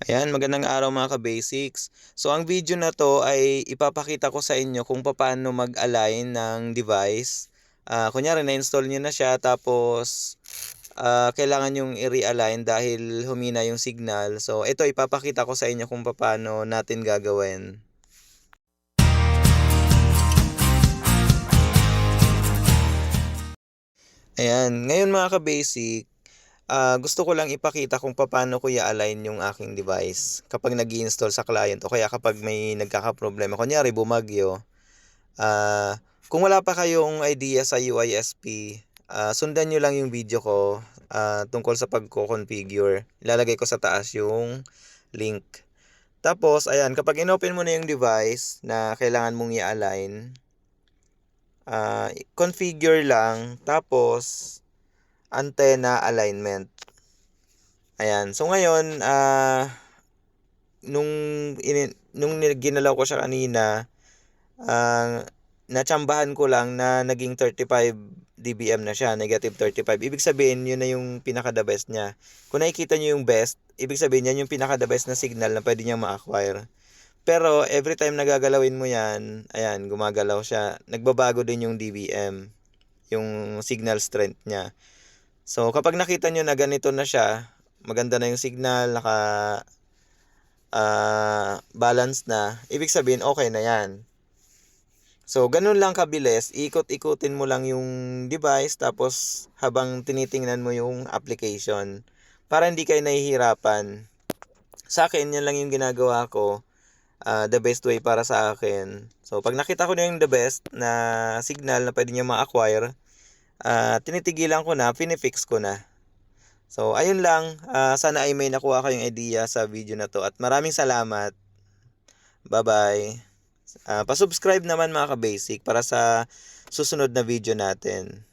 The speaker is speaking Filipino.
Ayan, magandang araw mga ka-basics. So ang video na to ay ipapakita ko sa inyo kung paano mag-align ng device. Kunyari na-install nyo na siya tapos kailangan yung i-realign dahil humina yung signal. So ito ipapakita ko sa inyo kung paano natin gagawin. Ayan, ngayon mga ka-basic, gusto ko lang ipakita kung paano ko i-align yung aking device kapag nag-i-install sa client o kaya kapag may nagkakaproblema. Kunyari bumagyo, kung wala pa kayong idea sa UISP, sundan nyo lang yung video ko tungkol sa pagko-configure. Ilalagay ko sa taas yung link. Tapos, ayan, kapag inopen mo na yung device na kailangan mong i-align, configure lang, tapos antenna alignment. Ayan. So ngayon, nung ginalaw ko siya kanina, natsambahan ko lang na naging 35 dBm na siya, negative 35. Ibig sabihin, yun na yung pinaka-the best niya. Kung nakikita nyo yung best, ibig sabihin yan yung pinaka-the best na signal na pwede niyang ma-acquire. Pero every time nagagalawin mo yan, ayan, gumagalaw siya. Nagbabago din yung dBm, yung signal strength niya. So kapag nakita nyo na ganito na siya, maganda na yung signal, balance na, ibig sabihin okay na yan. So ganun lang kabilis, ikot-ikutin mo lang yung device tapos habang tinitingnan mo yung application para hindi kayo nahihirapan. Sa akin, yan lang yung ginagawa ko, the best way para sa akin. So pag nakita ko na yung the best na signal na pwede niya ma-acquire, tinitigilan ko na, finifix ko na. So ayun lang, sana ay may nakuha kayong idea sa video na to at maraming salamat. Bye-bye. Pa-subscribe naman mga ka-basic para sa susunod na video natin.